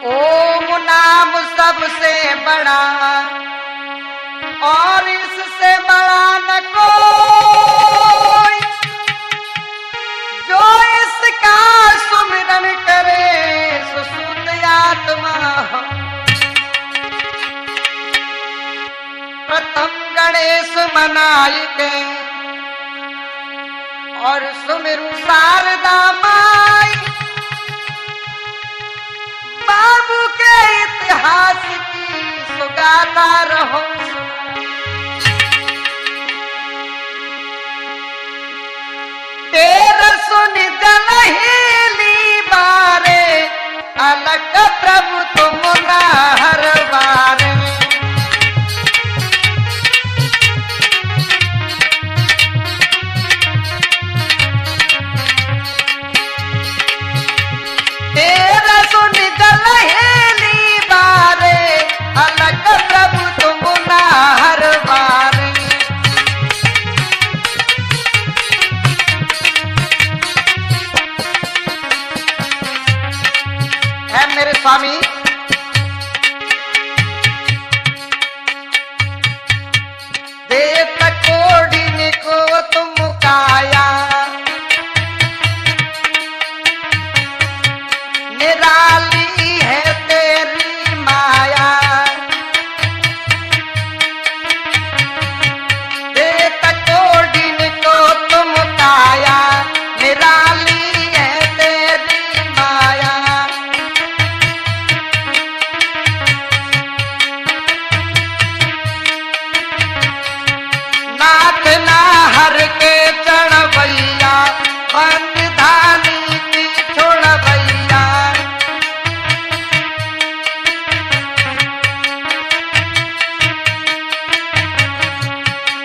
ओम नाम सबसे बड़ा और इससे बड़ा न कोई, जो इसका सुमिरन करे सुसुत आत्मा हो। प्रथम गणेश मनाई के और सुमिरु शारदा माई, बाबू के इतिहास की सुगाता रहो। तेरा सुन जनहीली बारे, अलग प्रभु तुम ना हर बारे। तेरा सुन जनहीली बारे, अलग प्रभु तुम ना हर बारे। है मेरे स्वामी, देत कोडिन को तुम काया, निराली है तेरी माया। देत कोडिन को तुम काया, निराली है तेरी माया। नाथ नाहर के चढ़वैया, बंद धानी की छोड़वैया।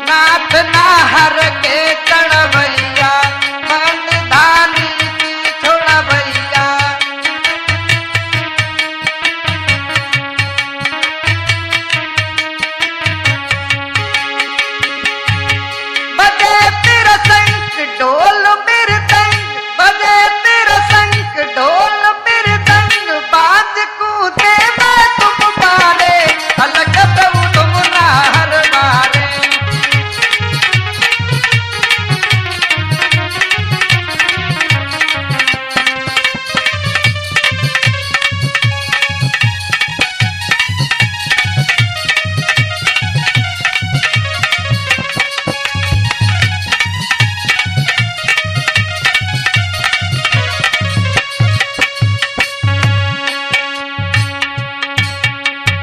नाथ नाहर के चढ़वैया, बंद धानी की छोड़वैया। बजे तेरा शंख ढोल मृदंग, बजे तेरा शंख ढोल मृदंग। बाज कूदे मैं तुम बारे, अलग प्रभु तुम ना हर बारे।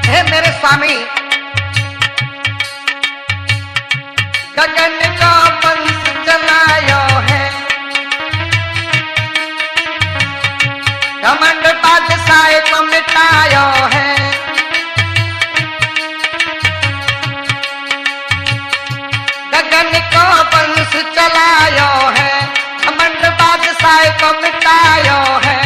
हे मेरे स्वामी, गगन का वंश चलायो है, घमंड बादशाह को मिटायो है। गगन को वंश चलायो है, घमंड बादशाह को मिटायो है।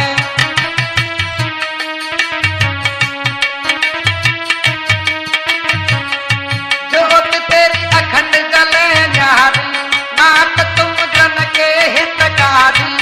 ज्योत तेरी अखंड जले न्यारी, नाथ तुम जन के हितकारी।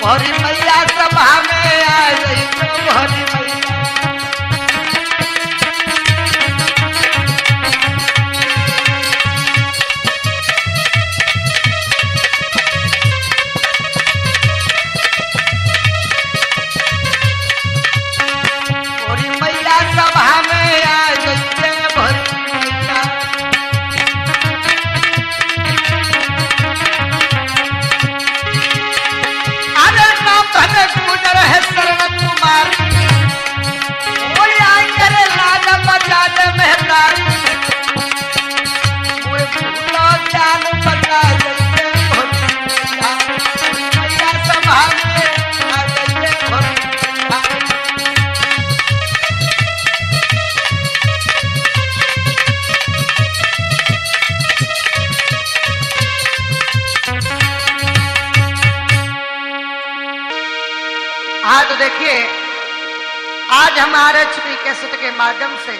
भोरी मैया सभा में आ जइते भोरी मैया। भोरी मैया सभा में आ जइते भोरी मैया। अरे नाम धन गुजर है शरण कुमार, कोई आई करे लाज बचा दे मेहतार। कोई भूलो ज्ञान बचा जइते भोरी मैया। मैया सभा में आ जइते भोरी मैया। हाँ तो देखिए, आज हमारे छुट्टी कैसेट के माध्यम से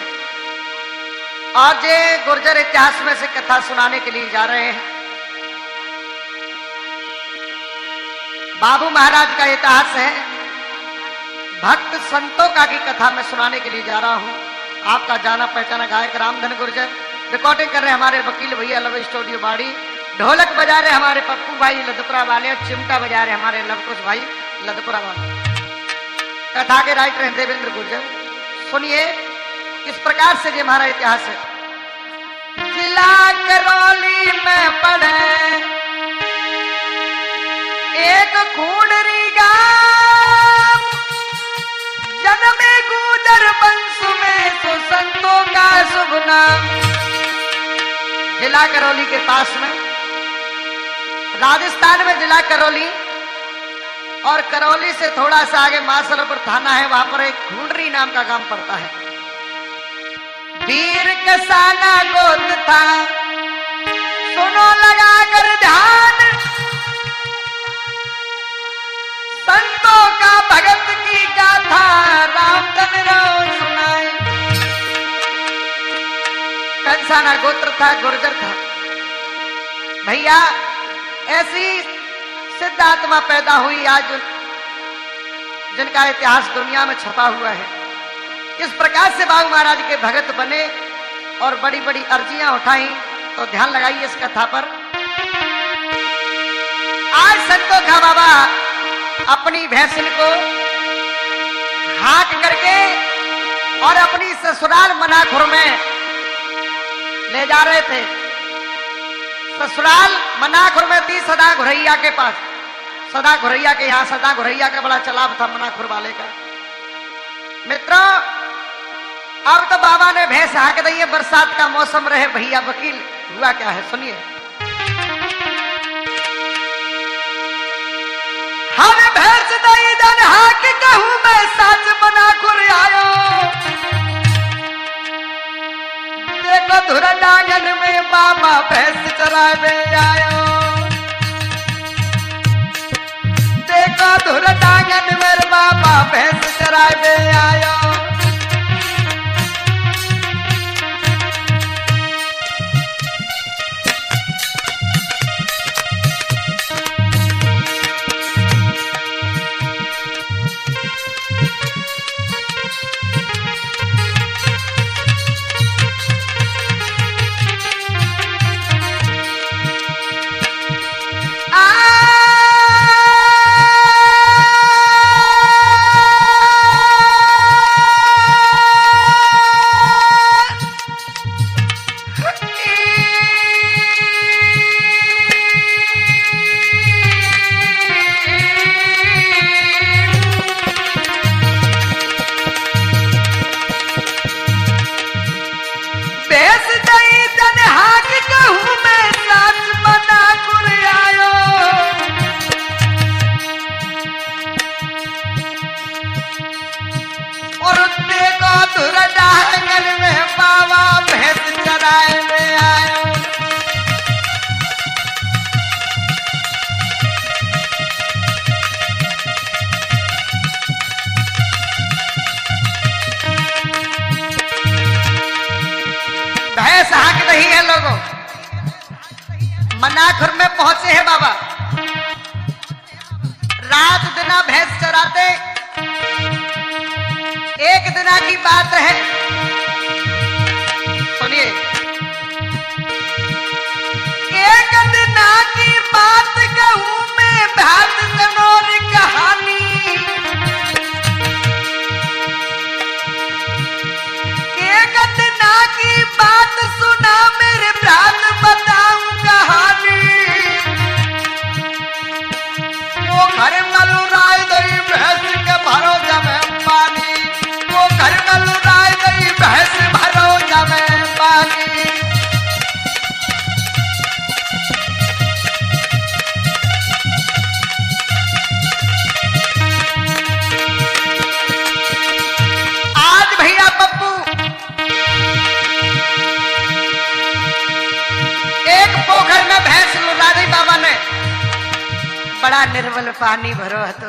आज ये गुर्जर इतिहास में से कथा सुनाने के लिए जा रहे हैं। बाबू महाराज का इतिहास है, भक्त संतों का की कथा मैं सुनाने के लिए जा रहा हूं। आपका जाना पहचाना गायक रामधन गुर्जर, रिकॉर्डिंग कर रहे हमारे वकील भैया लव स्टूडियो बाड़ी, ढोलक बजा रहे हमारे पप्पू भाई लदपुरा वाले, और चिमटा बजा रहे हमारे लवकुश भाई लदपुरा वाले। कथा के राइटर हैं देवेंद्र गुर्जर। सुनिए किस प्रकार से ये हमारा इतिहास है। जिला करौली में पड़े एक खूंडरी गांव, जन्मे गुजर वंश में तो संतों का शुभ नाम। जिला करौली के पास में, राजस्थान में जिला करौली, और करौली से थोड़ा सा आगे मासलपुर थाना है, वहां पर एक खूंडरी नाम का गांव पड़ता है। वीर कसाना गोद था, सुनो लगा कर ध्यान, संतों का भगत की गाथा रामधन राव सुनाए। कंसाना गोत्र था, गुर्जर था। भैया ऐसी सिद्ध आत्मा पैदा हुई आज जिनका इतिहास दुनिया में छपा हुआ है। इस प्रकार से बाबू महाराज के भगत बने और बड़ी बड़ी अर्जियां उठाई। तो ध्यान लगाइए इस कथा पर। आज संतों का बाबा अपनी भैंसिन को हाँक करके और अपनी ससुराल मनाखुर में ले जा रहे थे। ससुराल मनाखुर में थी सदा घुरैया के पास। सदा घुरैया के यहाँ, सदा घुरैया का बड़ा चलाव था मनाखुर वाले का। मित्रों, अब तो बाबा ने भैंस हाँक दी है, बरसात का मौसम रहे। भैया वकील, हुआ क्या है सुनिए। हमें भैंस दई दन हाँक कहूं मैं साच मनाखुर आयो। देखो धुरा डांगन में बाबा भैंस चरावे आयो। देखो धुरा डांगन में बाबा भैंस चरावे आयो। मनाखुर में पहुंचे हैं बाबा। रात दिन बात है, सुनिए। एक दिना की बात कहूं मैं, भ्रात सनोर कहानी। एक दिना की बात सुना मेरे भ्रात, बताऊं कहानी। वो घर मलू राय दई भैंस के भरोसा में पानी, वो घर मलू राय दई भैंस भरोसा में पानी। आज भैया पप्पू एक पोखर में भैंस लुरा दी बाबा ने। बड़ा निर्मल पानी भरो है, तो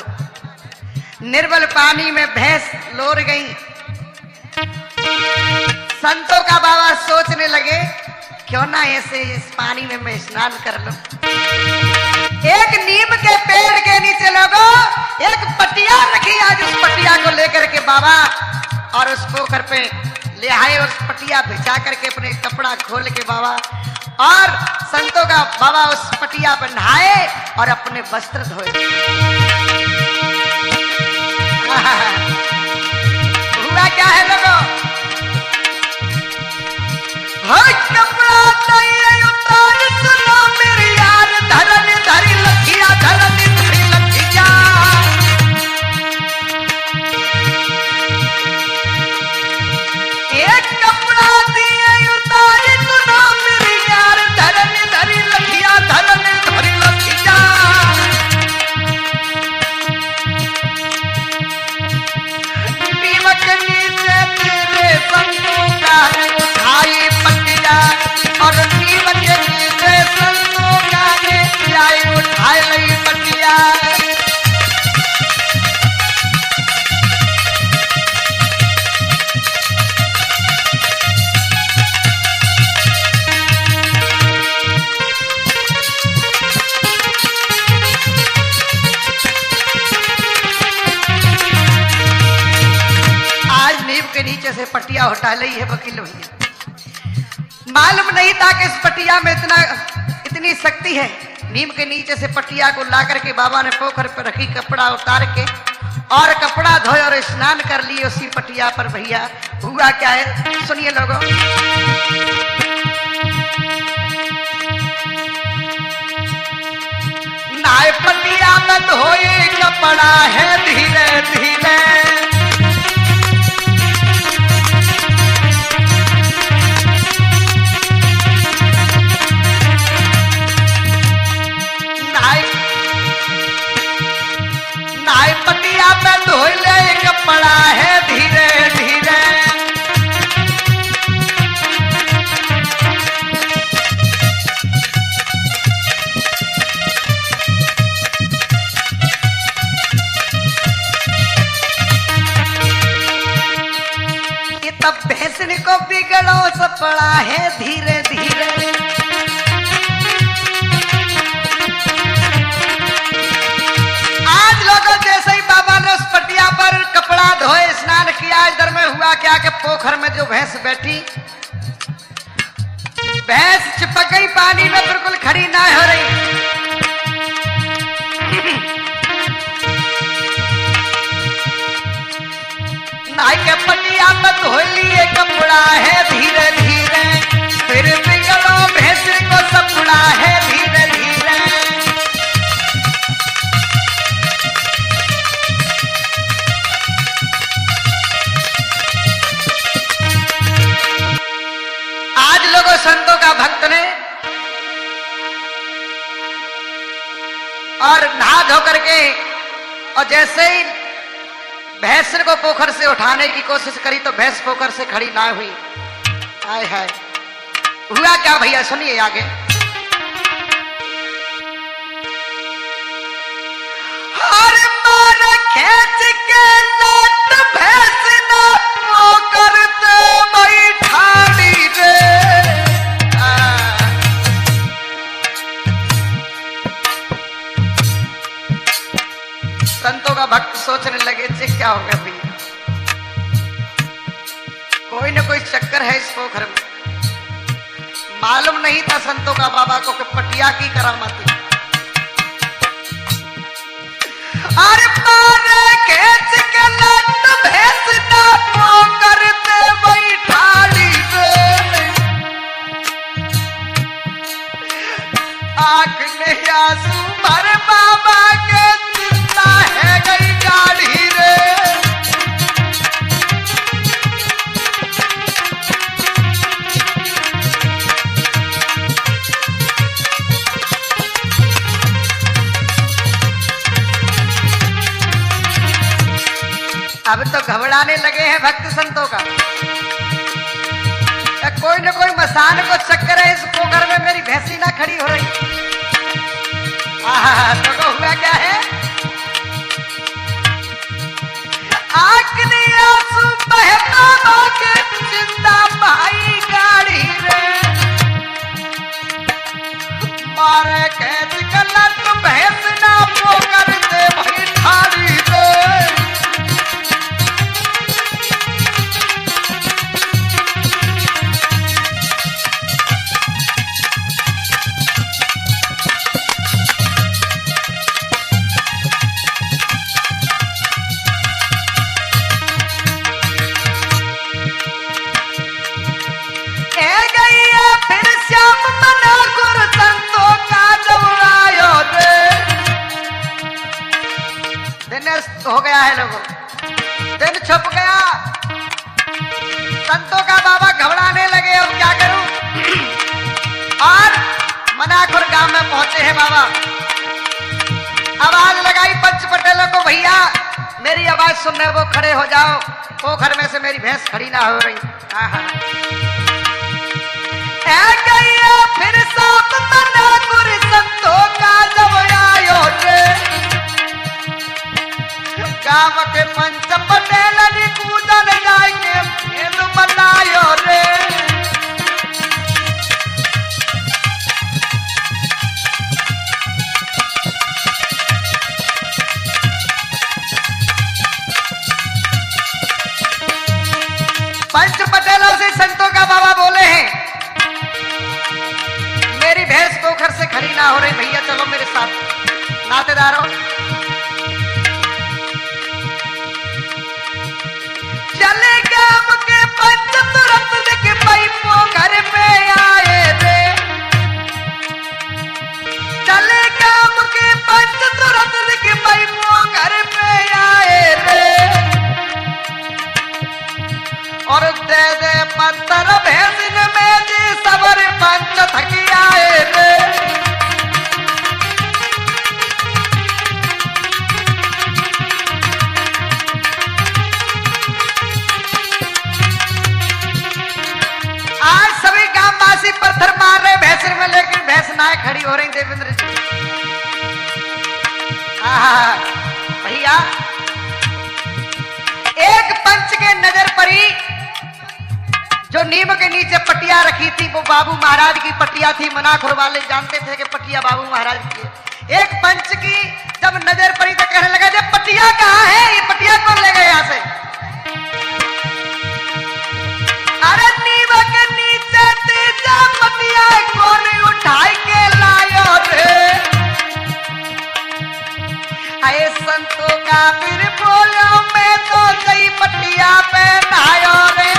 निर्मल पानी में भैंस लोर गई। संतों का बाबा सोचने लगे क्यों ना ऐसे इस पानी में मैं स्नान कर लूं। एक नीम के पेड़ के नीचे लोगों एक पटिया रखी। आज उस पटिया को लेकर के बाबा और उस पोखर पे ले आए, उस पटिया भिजा करके अपने कपड़ा खोल के बाबा और संतों का बाबा उस पटिया पर नहाए और अपने वस्त्र धोए। हुआ क्या है लोगों, कपड़ा चाहिए उतार, सुनो मेरी यार, धरन धरी लखिया, धरन धरी लखिया। एक कपड़ा दिए उतार, सुनो मेरी यार, धरन धरी लखिया, धरन धरी लखिया। नीमक नीचे तेरे संतों का उठाई पटिया, और नीमक नीचे संतों का उठाई लई पटिया। आज नीम के नीचे से पटिया उठा ली है वकील भैया। मालूम नहीं था कि इस पटिया में इतनी शक्ति है। नीम के नीचे से पटिया को ला करके बाबा ने पोखर पर रखी, कपड़ा उतार के और कपड़ा धोए और स्नान कर लिए उसी पटिया पर। भैया हुआ क्या है सुनिए लोगों। नाय पटिया में धोए कपड़ा है धीरे धीरे, पटिया पे धोई ले कपड़ा है धीरे धीरे। ये तब भैंसने को बिगड़ो सब पड़ा है धीरे धीरे। जैसे ही बाबा ने उस पटिया पर कपड़ा धोए स्नान किया, इधर में हुआ क्या कि पोखर में जो भैंस बैठी, भैंस चिपक गई पानी में, बिल्कुल खड़ी ना हो रही। नाई के पटिया पर धो लिए कपड़ा है धीरे धीरे, फिर बिगड़ो भैंस को सपड़ा है धीरे धीरे। संतों का भक्त ने और नहा धो करके और जैसे ही भैंस को पोखर से उठाने की कोशिश करी तो भैंस पोखर से खड़ी ना हुई। हाय हाय हुआ क्या भैया सुनिए आगे। हर मार खेच के लाट भैंस ना पोखर ते बैठाड़ी रे। संतों का भक्त सोचने लगे चे क्या होगा भैया। कोई न कोई चक्कर है इस पोखर में। मालूम नहीं था संतों का बाबा को कि पटिया की करामाती। अरे मारे खेच के लट भैंस ना पोकर ते बैठाड़ी रे, आंख ने आंसू भर बाबा के चिंता है गई गाड़ी रे। अब तो घबराने लगे हैं भक्त संतों का। कोई न कोई मसान को चक्कर है इस पोखर में, मेरी भैंसी ना खड़ी हो रही। तो हुआ क्या है, आंख ने आंसू बहता के जिंदा भाई गाड़ी रे, मारे कैद गलत भैंस ना पोकर दे भाई ठाड़ी रे। हो गया है लोगों, दिन छुप गया। संतों का बाबा घबराने लगे, अब क्या करूं। और मनाखुर गांव में पहुंचे हैं बाबा। आवाज लगाई पंच पटेलों को, भैया मेरी आवाज सुनने वो खड़े हो जाओ, पोखर में से मेरी भैंस खड़ी ना हो रही। फिर सब मनाखुर संतों का जब आयो रे, गाँव के पंच पटेल कूदन जाएंगे भेद बनायो रे। पंच पटेलों से संतों का बाबा बोले हैं, मेरी भैंस पोखर से खड़ी ना हो रही, भैया चलो मेरे साथ नातेदारों। चले गांव के पंच तुरंत देख भाई पोखर में आए रे, चले गांव के पंच तुरंत देख भाई पोखर में आए रे, और दे दे पत्थर भैंस में जी सबर पंच थकी आए रे। पत्थर मार रहे भैंस में, लेकिन भैंस ना खड़ी हो रही। देवेंद्र जी भैया, एक पंच के नजर पड़ी, जो नीम के नीचे पटिया रखी थी वो बाबू महाराज की पटिया थी। मनाखुर वाले जानते थे कि पटिया बाबू महाराज की। एक पंच की जब नजर पड़ी तो कहने लगा, जब पटिया कहाँ है, ये पटिया कौन ले गए यहाँ से। अरे नीम के नीचे तीजा पटिया कौन उठाई के लायो रे। आए संतों का फिर बोलो, मैं तो गई पटिया पे नहायो रे।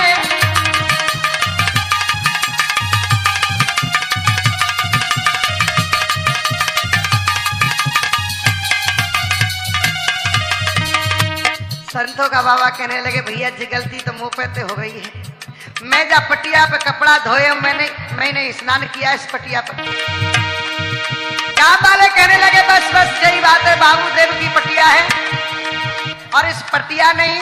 संतों का बाबा कहने लगे, भैया जी गलती तो मुंह पे हो गई है। मैं जब पटिया पे कपड़ा धोए, मैंने स्नान किया इस पटिया पर। गांव वाले कहने लगे, बस बस यही बात है, बाबू देव की पटिया है और इस पटिया नहीं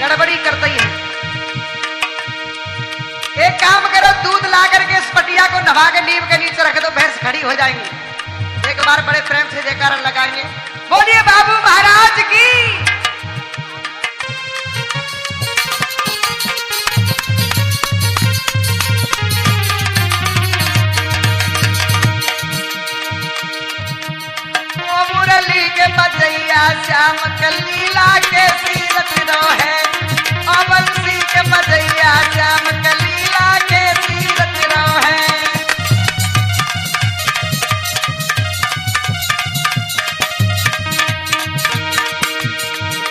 गड़बड़ी करती है। एक काम करो, दूध ला करके इस पटिया को नहा के नीम के नीचे रख दो, भैंस खड़ी हो जाएंगी। एक बार बड़े प्रेम से जयकारा लगाएंगे, बोलिए बाबू महाराज की। मुरली के बजैया श्याम कलीला के सीरत रो है, बंसी के बजैया श्याम कलीला के तीरथ है।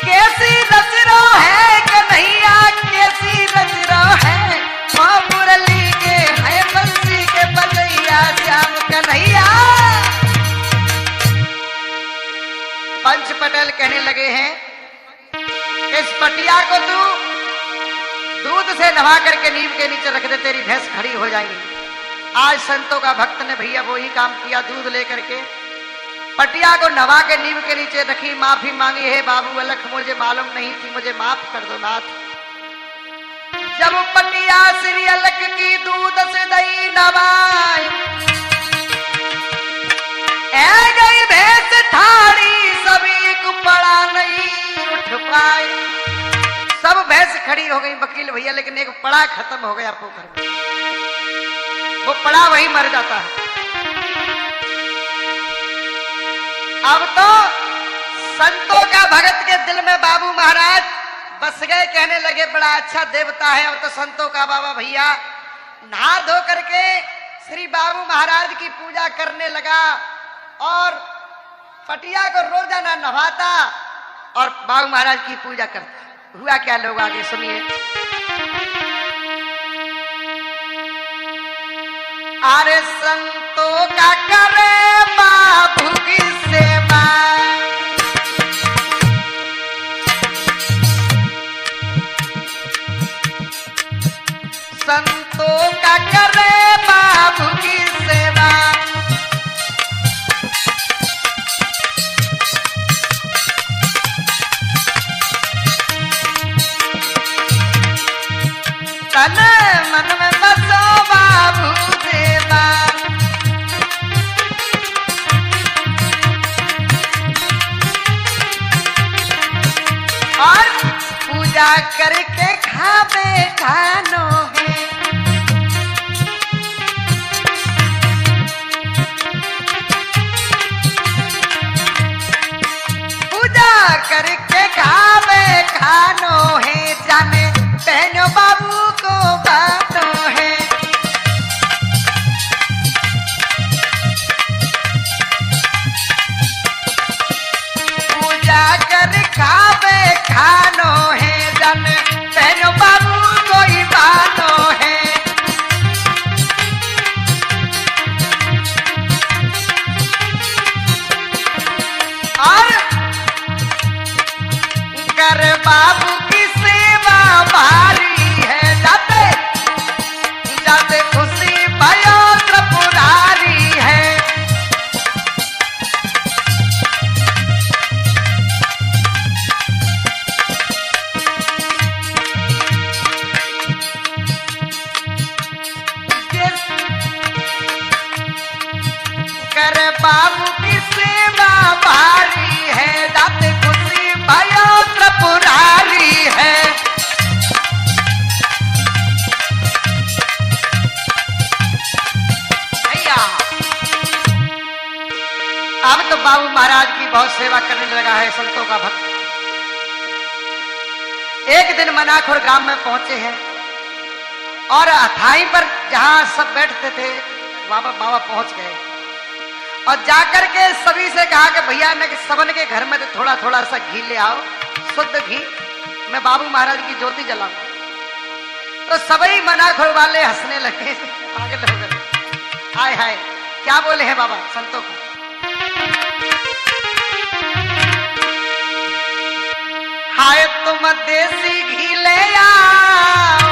कैसी रचरो है कन्हैया कैसी रचरो है, माँ मुरली के है बंसी के बजैया श्याम कन्हैया। पंच पटेल कहने लगे हैं इस पटिया को तू दूध से नहा करके नीम के नीचे रख दे, तेरी भैंस खड़ी हो जाएगी। आज संतों का भक्त ने भैया वो ही काम किया, दूध लेकर के पटिया को नवा के नीम के नीचे रखी, माफी मांगी, हे बाबू अलख मुझे मालूम नहीं थी, मुझे माफ कर दो नाथ। जब पटिया श्री अलख की दूध से दही नवाई, ऐ गई भैंस ठाड़ी सभी को पड़ा नहीं उठ पाए। सब भैंस खड़ी हो गई वकील भैया, लेकिन एक पड़ा खत्म हो गया पोखर में, वो पड़ा वही मर जाता है। अब तो संतों का भगत के दिल में बाबू महाराज बस गए, कहने लगे बड़ा अच्छा देवता है। अब तो संतों का बाबा भैया नहा धो करके श्री बाबू महाराज की पूजा करने लगा और पटिया को रोजाना नहाता और बाबू महाराज की पूजा करता। हुआ क्या लोग आगे सुनिए। अरे संतों का करे बाबू की सेवा, संतों का करे बाबू की सेवा, तन मन में बसो बाबू देवा। और पूजा करके खावे खानो है, पूजा करके खावे खानो है, जाने पहनो बाबू को बातो है। पूजा कर खावे खानो है, जन पहनो बाबू कोई बानो है। और कर बाबू की सेवा भारी है, जाते जाते खुशी भयो त्रिपुरारी है। कर बाबू की सेवा भारी है, जाते खुशी भयो त्रिपुरारी है। अब तो बाबू महाराज की बहुत सेवा करने लगा है संतों का भक्त। एक दिन मनाखुर गांव में पहुंचे हैं और अथाई पर जहां सब बैठते थे बाबा पहुंच गए और जाकर के सभी से कहा कि भैया मैं सबन के घर में तो थोड़ा थोड़ा सा घी ले आओ, शुद्ध घी, मैं बाबू महाराज की ज्योति जलाऊं। तो सभी मनाखुर वाले हंसने लगे, पागल हो गए। हाय हाय क्या बोले हैं बाबा संतों को। हाय तुम देसी घी ले आओ,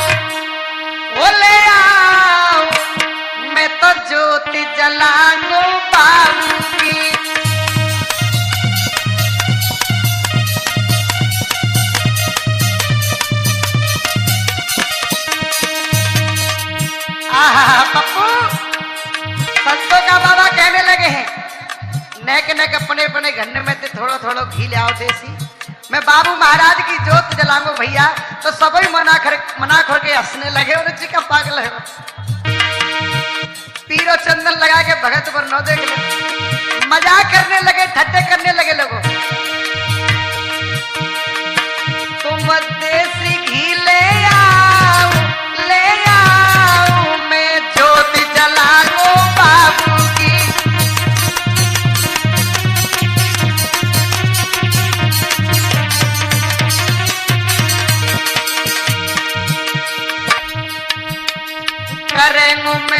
वो ले आओ, मैं तो ज्योति जलाऊं बाबू की। आहा पप्पू, संतों का बाबा कहने लगे हैं नेक नेक अपने अपने घर में से थोड़ा थोड़ा घी ले आओ देसी, मैं बाबू महाराज की जोत जलाऊंगा भैया। तो सभी मना खोर के हंसने लगे और जी का पागल है, पीरो चंदन लगा के भगत पर नौ देख ले, मजाक करने लगे, ठट्टे करने लगे लोगों। तुम देसी घी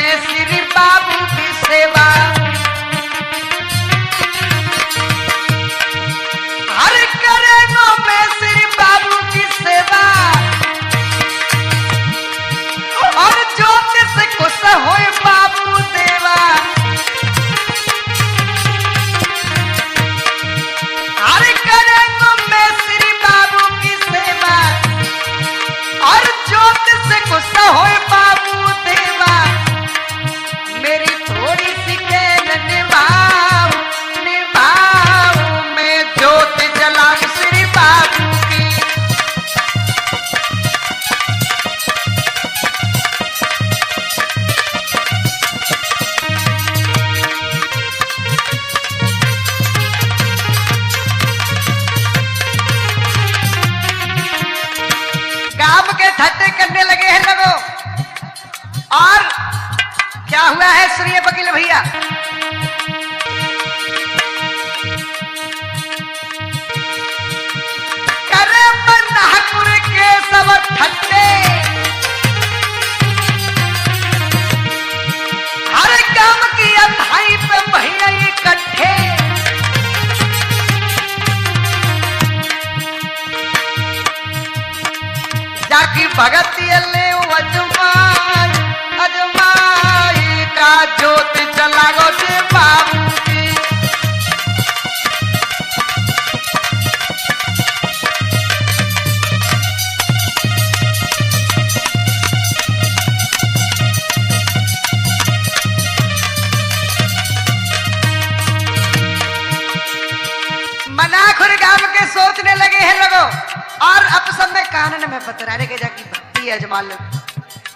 में श्री बाबू की सेवा, हर करेंगो में श्री बाबू की सेवा, और ज्योति से खुश होए बाबू देवा। हर करेंगो में श्री बाबू की सेवा, और ज्योति से खुश होए बाबू देवा। मेरी थोड़ी सी कैन निभाओ निभाओ, मैं ज्योति जलाऊं श्री बाबू की। काम के ठट्टे करने लगे हैं लोगों। और क्या हुआ है सुनिए वकील भैया। करे बन्नापुर के सब ठट्टे, हर काम की अधाई पे भैया इकट्ठे। जाकी भगत ले अजमाई अजमाई का ज्योति जलागो जे बाबू की। मनाखुर गांव के सोचने लगे हैं लोगों। और अब सब में कानन में बतराने के जाकी भक्ति अजमाल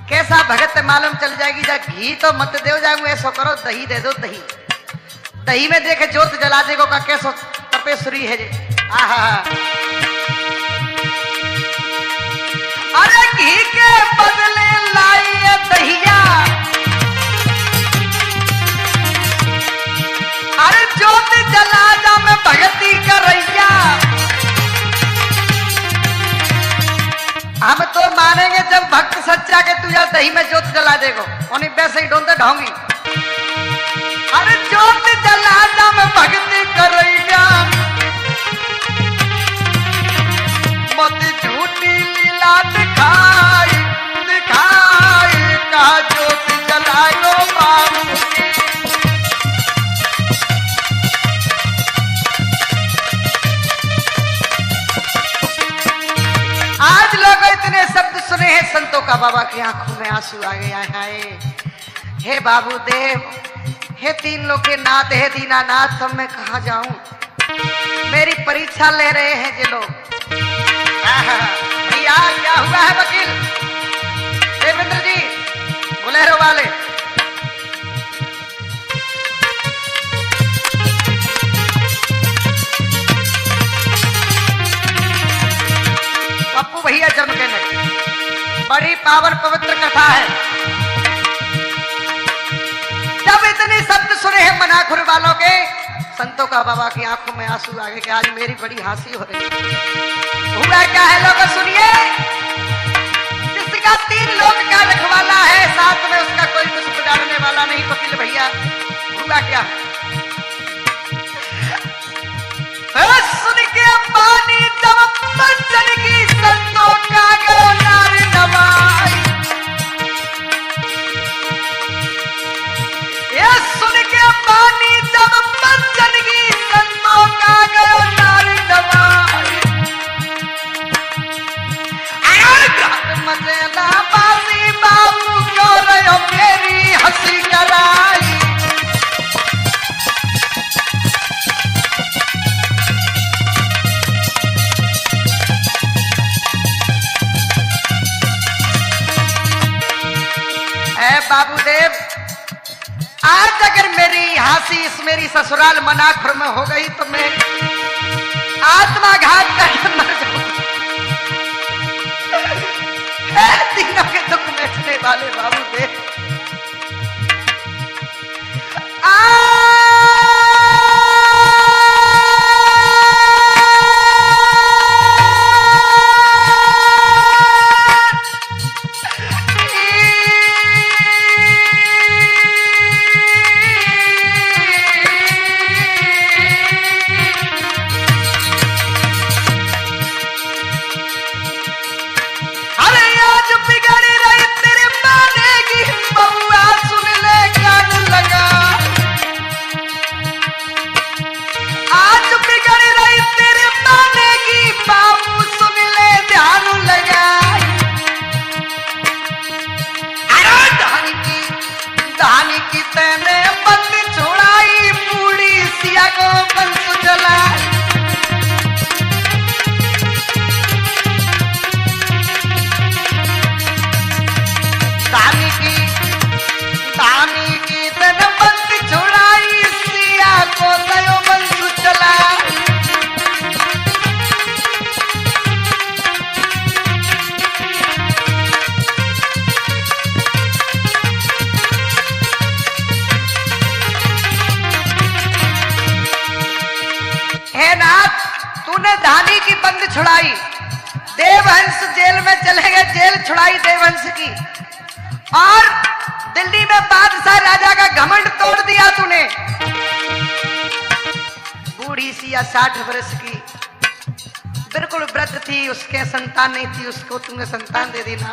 कैसा भगत मालूम चल जाएगी। जा घी तो मत दे जाऊंगा, ऐसा करो दही दे दो। दही दही में देखे ज्योत जला देगो का कैसो तपेश्वरी है जे। आहा अरे घी के बदले लाई दहिया, अरे ज्योत जला जा में भगती करैया। हम तो मानेंगे जब भक्त सच्चा के तुझा दही में ज्योत जला देगो, उन्हीं वैसे ही ढूंढते ढोंगी। अरे ज्योत जला जा में भक्ति करैया, मत झूठी लीला दिखाई दिखाई का ज्योत जलाओ बाबू की। आज लोग इतने शब्द सुने हैं संतों का, बाबा की आंखों में आंसू आ गया है। हे बाबू देव, हे तीन लोग के नाथ, हे दीनानाथ, अब मैं कहाँ जाऊं। मेरी परीक्षा ले रहे हैं ये लोग। भैया क्या हुआ है वकील देवेंद्र जी बोलेरो वाले। पप्पू भैया जन्म के नहीं, बड़ी पावन पवित्र कथा है। जब इतने शब्द सुने हैं मनाखुर वालों के, संतों का बाबा की आंखों में आंसू आ गए कि आज मेरी बड़ी हंसी हो रही है। हुआ क्या है लोग सुनिए। जिसका 3 लोग का रखवाला है, साथ में उसका कोई कुछ बिगाड़ने वाला नहीं। वकील भैया हुआ क्या है सुन के पानी जब पंचन की संतों का गो नार नवाई। ये सुन के पानी जब पंचन की संतों का गो नार नवाई। मजेला बासी बाबू क्यों रहो मेरी हंसी कराई। बाबूदेव, आज अगर मेरी हंसी इस मेरी ससुराल मनाखुर में हो गई तो मैं आत्माघात करके मर जाऊंगा। तीनों के दुख बेचने वाले बाबूदेव, धानी की तेने बंदी छुड़ाई, बूढ़ी सिया को बंस जलाई। धानी की तेने बंदी छुड़ाई, सिया को दयो बंस जलाई। हे नाथ, तूने धानी की बंद छुड़ाई, देवहंस जेल में चले गए, जेल छुड़ाई देवहंस की, और दिल्ली में बादशाह राजा का घमंड तोड़ दिया तूने। बूढ़ी सी या 60 वर्ष की बिल्कुल वृद्ध थी, उसके संतान नहीं थी, उसको तुमने संतान दे दी ना।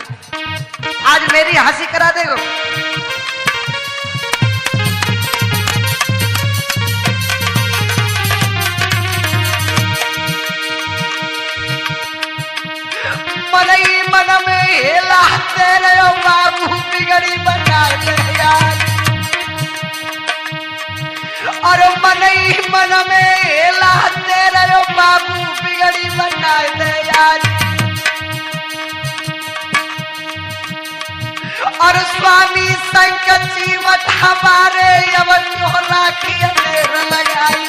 आज मेरी हंसी करा देगो। मनई मन में हिलाते रहो बाबू, बिगड़ी बनाए दे आज। और मनई मन में हिलाते रहो बाबू, बिगड़ी बनाए दे आज। और स्वामी संकट जीवत हमारे यवन राखी अंधेर लगाई।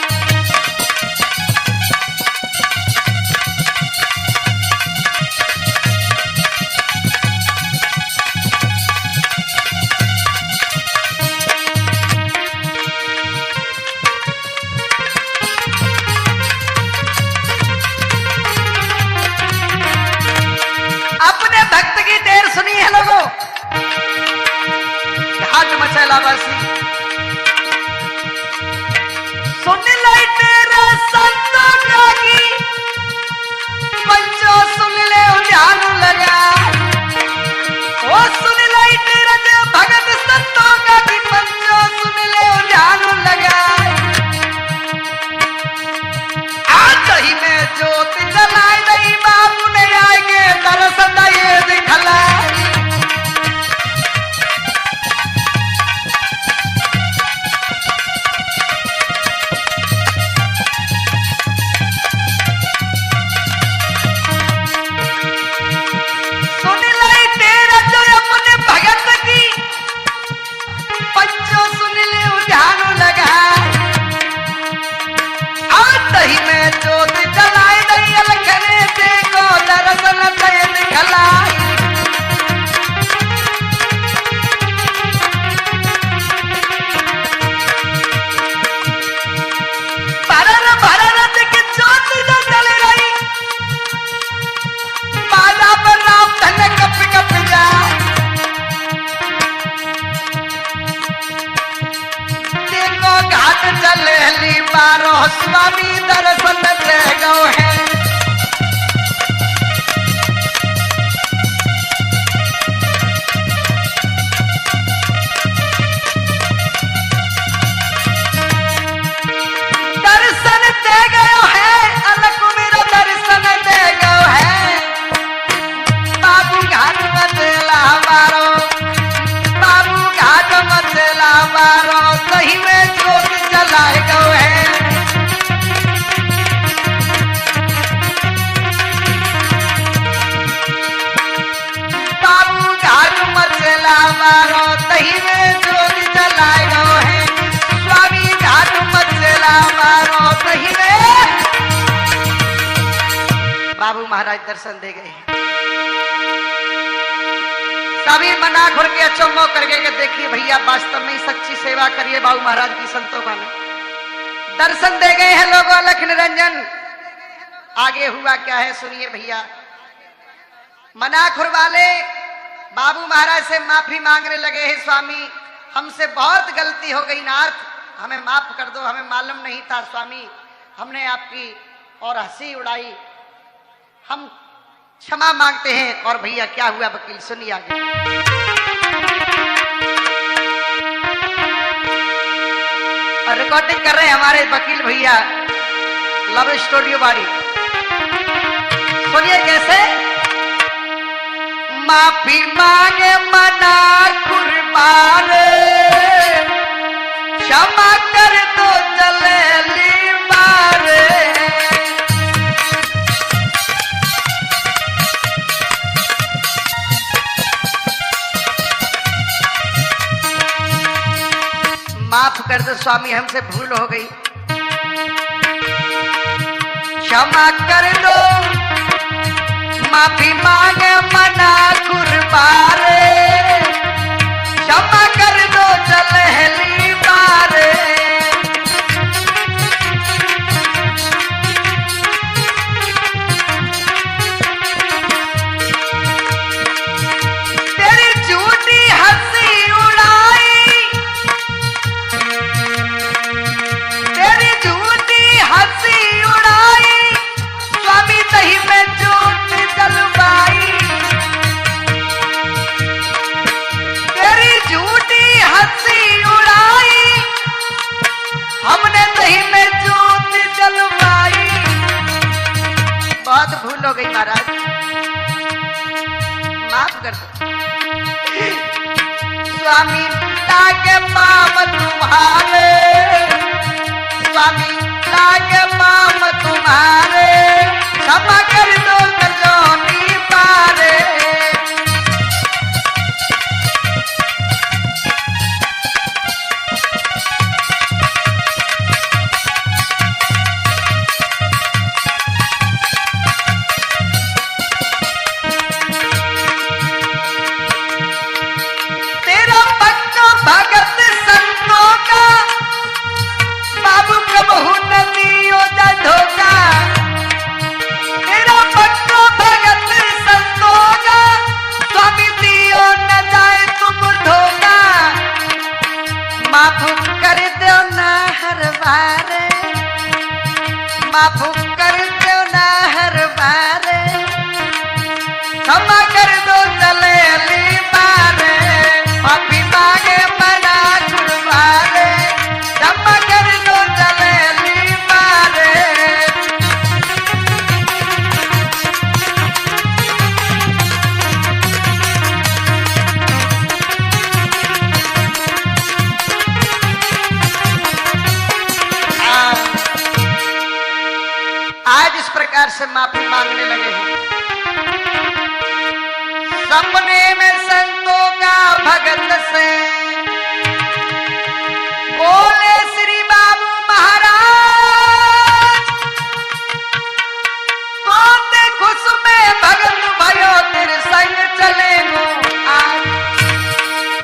अपने भक्त की देर सुनी है लोगों, हाथ मचैला बसी सुन ले तेरा संतों की, पंचो सुन ले ध्यान लगा। ओ सुन ले तेरा भगत संतों का भी, पंचो सुन ले ध्यान लगा। आज ही में ज्योत जलाए नहीं, बाबू ने आएंगे दर्शन ये दिखला। सुन ले तेरा जो अपने भगत की, पंचो सुन ले ध्यान लगा। आज ही में ज्योत जलाए नहीं, अलखने देखो दर्शन दे दिखला। भारत की ज्योत जो जल रही, बाला पर राम धन कप कप जाए। देखो घाट चले ली बारो, स्वामी दर्शन दे गो है। दर्शन दे गयो है, अलग मेरा दर्शन दे गयो है। बाबू घाट मचला मारो, बाबू घाट मचला मारो, सही में ज्योत जलाए गयो है। बाबू घाट मचला मारो, सही में ज्योत जलाए गयो है। स्वामी घाट मचला मारो, सही में। बाबू महाराज दर्शन दे गए। सभी मना घुर के अचम्भो करके के देखिए भैया, वास्तव में सच्ची सेवा करिए बाबू महाराज की, संतों का दर्शन दे गए हैं लोगों। अलख निरंजन आगे हुआ क्या है सुनिए भैया। मनाखुर वाले बाबू महाराज से माफी मांगने लगे हैं, स्वामी हमसे बहुत गलती हो गई नाथ, हमें माफ कर दो, हमें मालूम नहीं था स्वामी, हमने आपकी और हंसी उड़ाई, हम क्षमा मांगते हैं। और भैया क्या हुआ वकील सुनिए आगे। रिकॉर्डिंग कर रहे हैं हमारे वकील भैया लव स्टूडियो बाड़ी। सुनिए कैसे। माफी मांगे मना कुर्बान माफ कर दो स्वामी, हमसे भूल हो गई, क्षमा कर दो, माफी मांगे मना कुर्बारे, क्षमा कर दो चलहली बारे। तेरी झूठी हंसी उड़ाई, तेरी झूठी हंसी उड़ाई, स्वामी दही में झूठ जलवाई। तेरी झूठी हंसी उड़ाई, हमने दही में झूठ जलवाई। बहुत भूल हो गई महाराज, माफ कर दो। स्वामी लागे पाप तुम्हारे, स्वामी लागे पाप तुम्हारे, क्षमा कर दो कजोनी पारे। तेरा भक्त भगत संतों का, बाबू कबहू नदियों दा धोखा। तेरा भक्त भगत संतों का, स्वामी दियो न जाए तुम धोखा। माफ कर दो ना हर बार, माफ कर दो ना हर बार, क्षमा कर दो चलेली बारे, माफी मांगे मना कुर्बारे, क्षमा कर दो चलेली बारे। आज इस प्रकार से माफी मांगने लगे हैं। सपने में संतों का भगत से बोले श्री बाबू महाराज, तोते खुश में भगत भयो तेरे संग चलेंगो आज।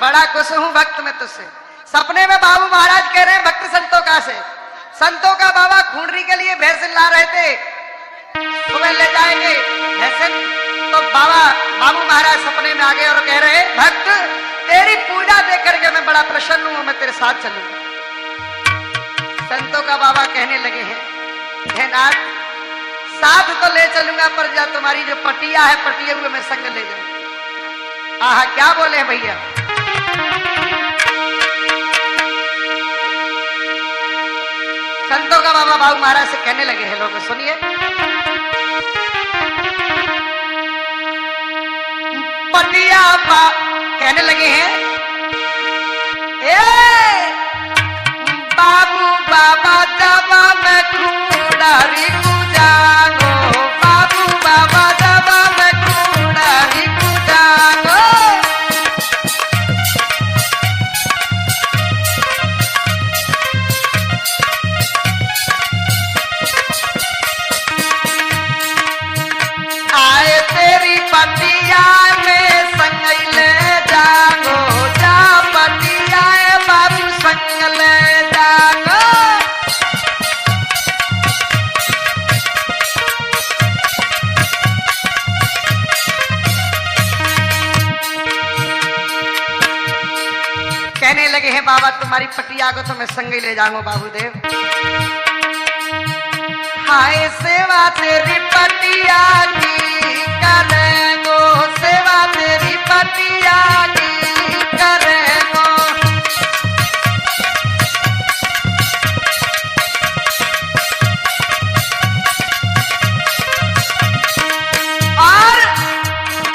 बड़ा खुश हूं भक्त में तुझसे। सपने में बाबू महाराज कह रहे हैं भक्त संतों का से, संतों का बाबा खूंडरी के लिए भैंस ला रहे थे, सुबह ले जाएंगे भैंस। तो बाबू महाराज सपने में आ गए और कह रहे हैं भक्त तेरी पूजा देख करके मैं बड़ा प्रसन्न हूं, मैं तेरे साथ चलूंगा। संतों का बाबा कहने लगे हैं हे नाथ, साथ तो ले चलूंगा पर जा तुम्हारी जो पटिया है पटिया हुए मैं संग ले जाऊं। आहा क्या बोले हैं भैया। संतों का बाबा बाबू महाराज से कहने लगे हैं, लोग सुनिए। पटिया कहने लगे हैं ए बाबू बाबा जावा मैं खूंडारी को जागो, बाबू बाबा जावा मैं खूंडारी को जागो। आए तेरी पटिया में संग ले जागो, जा पटिया बाबू संग ले जागो। कहने लगे हैं बाबा तुम्हारी पटिया को तो मैं संग ही ले जाऊंगा बाबूदेव। हाय सेवा तेरी पटिया की करेंगो, सेवा तेरी पटिया की करेंगो। और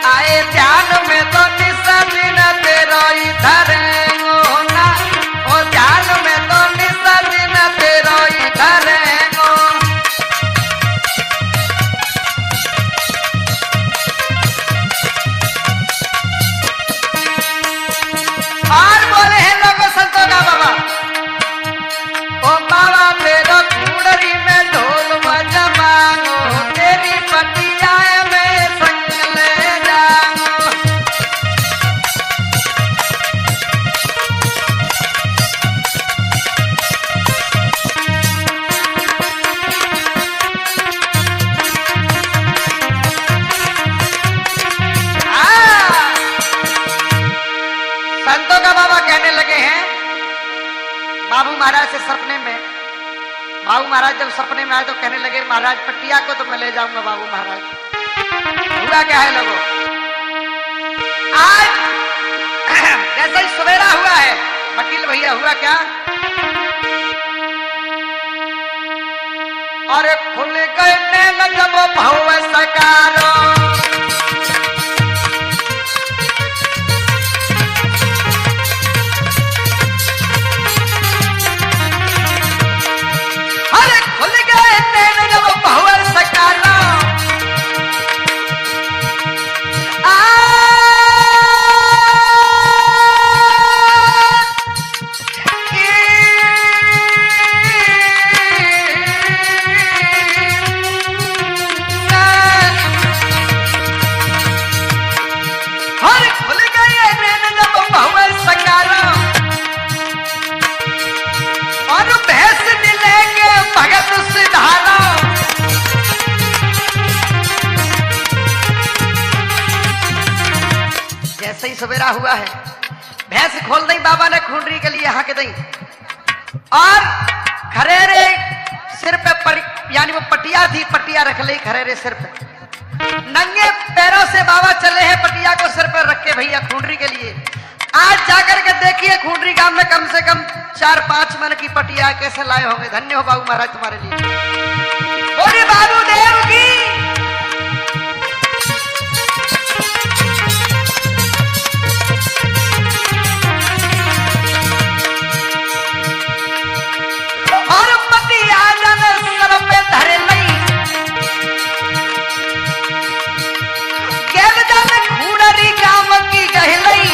आए ध्यान में तो निशा दिन तेरो ही धरेंगो ना, ओ ध्यान में तो निशा दिन तेरो ही धरेंगो। बाबू महाराज से सपने में, बाबू महाराज जब सपने में आए तो कहने लगे महाराज पटिया को तो मैं ले जाऊंगा बाबू महाराज। हुआ क्या है लोगों, आज जैसे ही सवेरा हुआ है वकील भैया, हुआ क्या, और खुल गए नैन जब भव सकारो, अरे खुल गए नैन जब भव सकारो, जैसे ही सवेरा हुआ है भैंस खोल दी बाबा ने खूंडरी के लिए यहाँ के दी, और खरेरे सिर पे यानी वो पटिया थी, पटिया रख ली खरेरे सिर पे, नंगे पैरों से बाबा चले हैं पटिया को सिर पर रख के भैया खूंडरी के लिए। आज जाकर के देखिए खूंडरी गांव में कम से कम 4-5 मन की पटिया कैसे लाए होंगे। धन्य हो बाबू महाराज तुम्हारे लिए, बोले बाबू देव की। और पटिया जन सर पे धरे लई, गेल जन खूंडरी गांव की गहलई,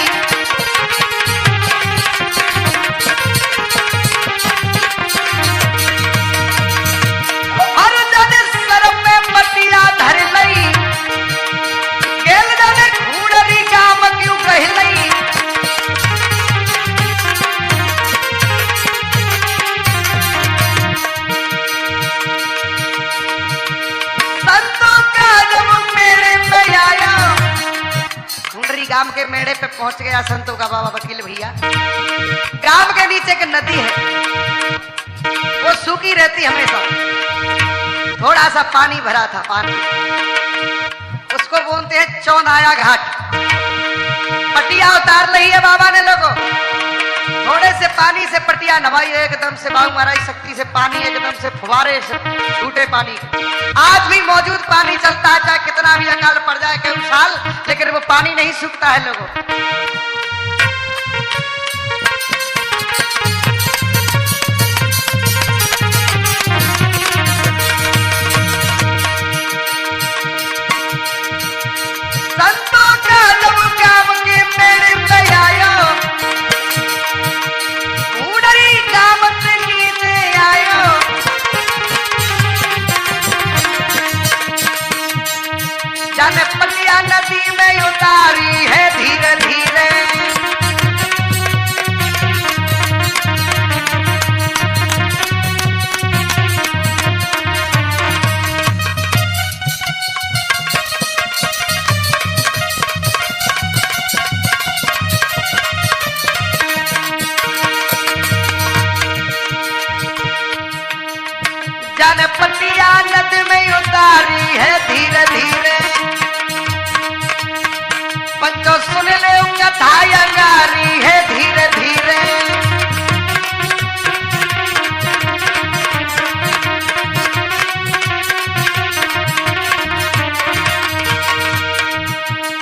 गांव के मेड़े पे पहुंच गया संतों का बाबा वकील भैया। गांव के नीचे एक नदी है, वो सूखी रहती हमेशा, थोड़ा सा पानी भरा था, पानी उसको बोलते हैं चौनाया घाट। पटिया उतार ली है बाबा ने लोगों, थोड़े से पानी से पटिया नवाई, एकदम से बाबू महाराज शक्ति से पानी एकदम से फुवारे से छूटे पानी। आज भी मौजूद पानी चलता है, चाहे कितना भी अकाल पड़ जाए कई साल, लेकिन वो पानी नहीं सूखता है लोगों। संतों का जब काम के मेरे पे आयो, खूंडरी गांव से नीचे आयो, जाने पटिया नदी में उतारी है धीरे धीरे, जाने पटिया नदी में उतारी है धीरे धीरे, पंचो सुन ले कथा अंगारी है धीरे धीरे,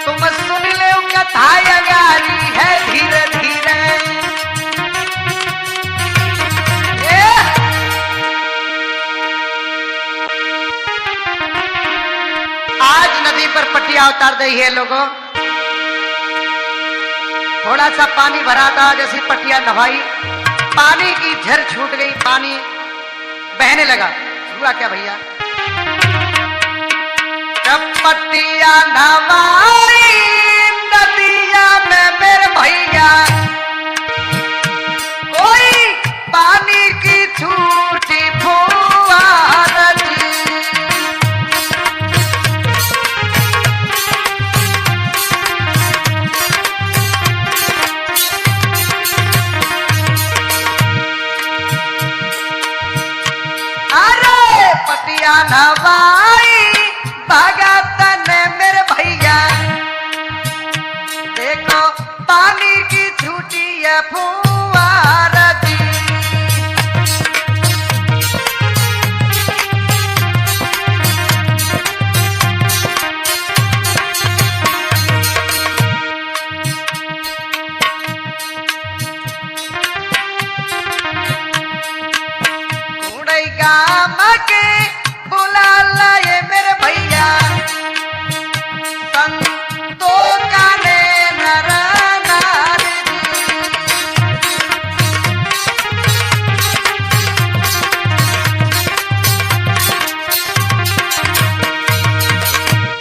तुम सुन ले कथा अंगारी है धीरे धीरे। आज नदी पर पटिया उतार दी है लोगों, थोड़ा सा पानी भरा था, जैसी पटिया नवाई पानी की झर छूट गई, पानी बहने लगा। हुआ क्या भैया, जब पटिया नवाई नदिया में मेरे भैया, कोई पानी की छूटी फुहार जी, नैया नवाई भगत ने मेरे भैया, देखो पानी की छूटी है फुहार दी। गाम के बुला लाए मेरे भैया, संतोषा ने नर नारी दी।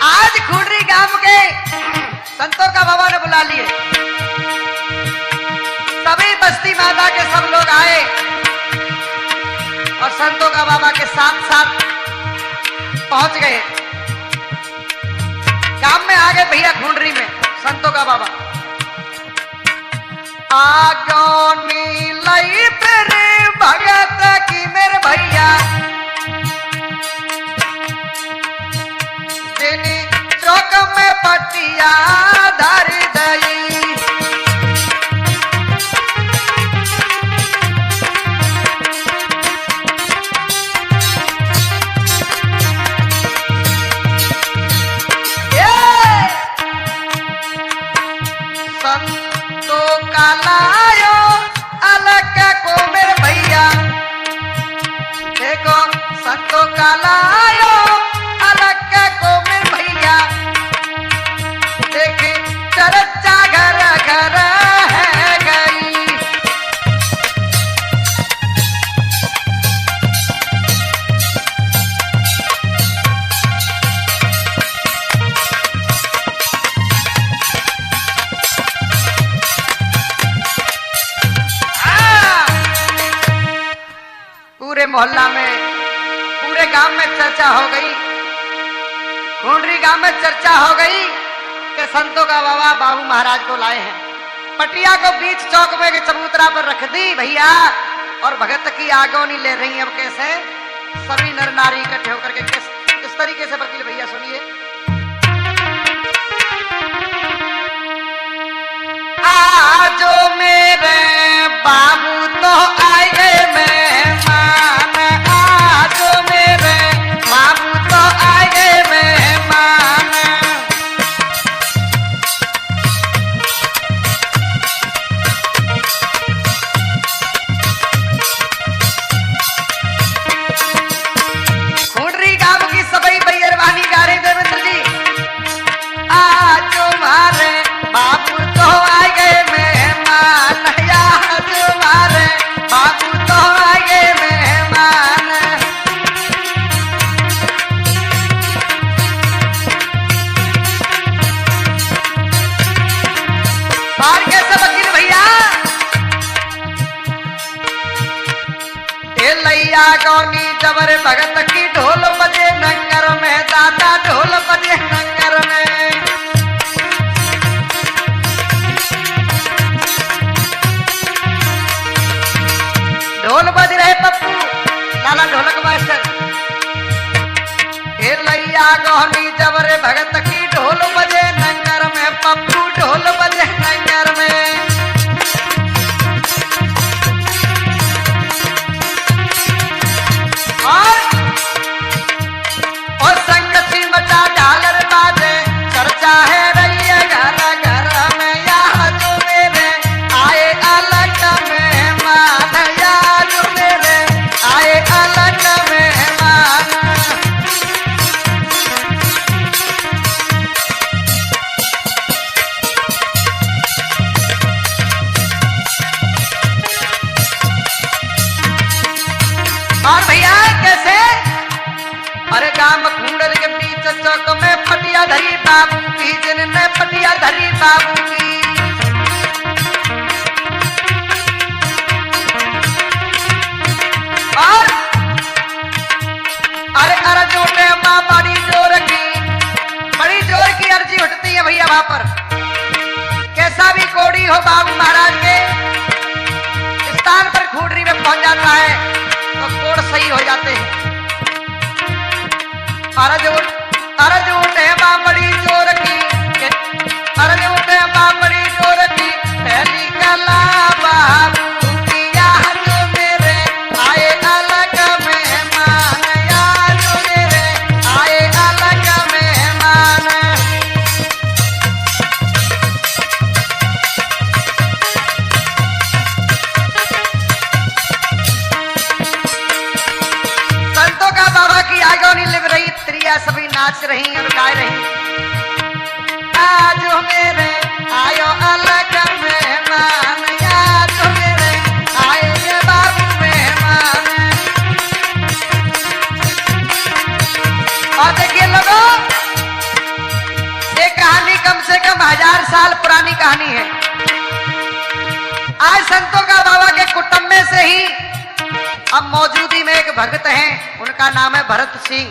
आज खुडरी गांव के संतों का बाबा ने बुला लिए, सभी बस्ती माता के सब लोग आए और संतों का बाबा के साथ साथ पहुंच गए। गांव में आ गए भैया खुंडरी में संतों का बाबा। आगोनी लई फिर भगत की मेरे भैया, जिनी चौक में पटिया धर दई। संतो का लायो अलग को मेरे भैया, देखो संतो का लायो अलग को मेरे भैया, देखे चर्चा घर घर है गई। पूरे मोहल्ला में, पूरे गांव में चर्चा हो गई, खुंडरी गांव में चर्चा हो गई कि संतों का बाबा बाबू महाराज को लाए हैं। पटिया को बीच चौक में चबूतरा पर रख दी भैया, और भगत की आगोनी ले रही है। अब कैसे? सभी नर नारी इकट्ठे होकर के किस तरीके से वकील भैया सुनिए। आजो मेरे बाबू तो आए गए मेहमान, आजो मेरे बाबू तो आए गए मेहमान। खुंडरी गांव की सभी बैरवानी गा रहे देवेंद्र जी। आज तुम्हारे बाबू तो आ गए मेहमान, आज तुम्हारे बाबू तो आ गए मेहमान। और कैसे वकील भैया? लैया गौनी जबर भगत की ढोल बजे नंगर में, दादा ढोल बजे नंगर में। ढोल बज रहे पप्पू लाला ढोलक मास्टर। लैया गौनी जबर भगत की ढोल बजे नंगर में, पप्पू ढोल बजे नंगर में। और संगति मचा झालर बाजे, चर्चा है रही है घर घर में। यहाँ जो मेरे आए अलग मेहमान, यहाँ जो मेरे आए अलग मेहमान। और भैया कैसे? अरे गांव खुंडर के बीच चौक में पटिया धरी बाबू की, जिनने पटिया धरी बाबू की। और अरे अर्जुन माँ बड़ी जोर की अर्जी उठती है भैया वहां पर। कैसा भी कोड़ी हो बाबू महाराज के स्थान पर खुंडरी में पहुंच जाता है तो कोड़ सही हो जाते हैं। अरज उठे बाबड़ी जोर की, अरज उठे बाबड़ी जोर की, पहली कला बाबू दिया जो मेरे आए अलग मेहमान, या जो मेरे आए अलग मेहमान। संतों का बाबा की आगोनी लिव रही, त्रिया सभी नाच रही और गाय रही। आज मेरे आयो अलग मेहमान, आज मेरे आए ये बाबू मेहमान। और देखिए लोगों, ये कहानी कम से कम 1000 साल पुरानी कहानी है। आज संतों का बाबा के कुटुंब में से ही अब मौजूदी में एक भक्त हैं, उनका नाम है भरत सिंह।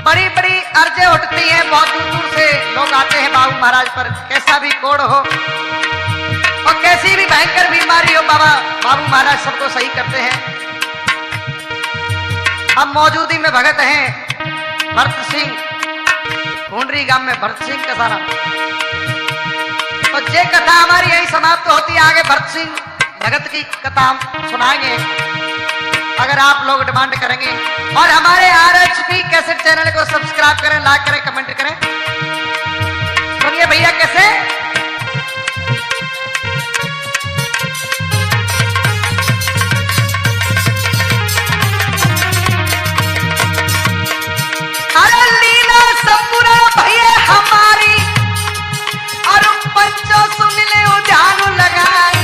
बड़ी बड़ी अर्जें उठती हैं, बहुत दूर दूर से लोग आते हैं बाबू महाराज पर, कैसा भी कोड़ हो और कैसी भी भयंकर बीमारी हो, बाबू महाराज सबको सही करते हैं। अब मौजूदी में भगत हैं भरत सिंह, भूंडरी गांव में भरत सिंह का सारा। तो ये कथा हमारी यही समाप्त होती है, आगे भरत सिंह भगत की कथा हम सुनाएंगे अगर आप लोग डिमांड करेंगे। और हमारे RHP कैसेट चैनल को सब्सक्राइब करें, लाइक करें, कमेंट करें। सुनिए भैया कैसे। अरे लीला संपूर्ण भैया हमारी, और पंचो सुन ले उजान लगाई।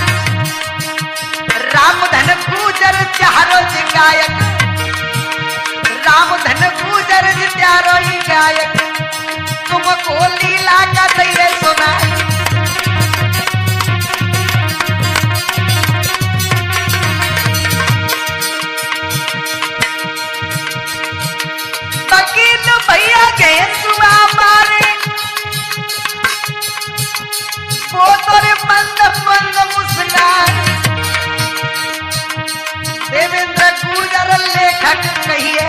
राम धन पूजर चारो गायक, राम धन पूजर चारो ही गायक, तुमको लीला का दैये सुनाई। वकील भैया गए सुआ मारे, वो तोरे बंद बंद मुस्कान। देवेंद्र गुर्जर लेखक कहिए,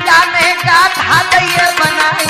जाने का था दैये बनाए।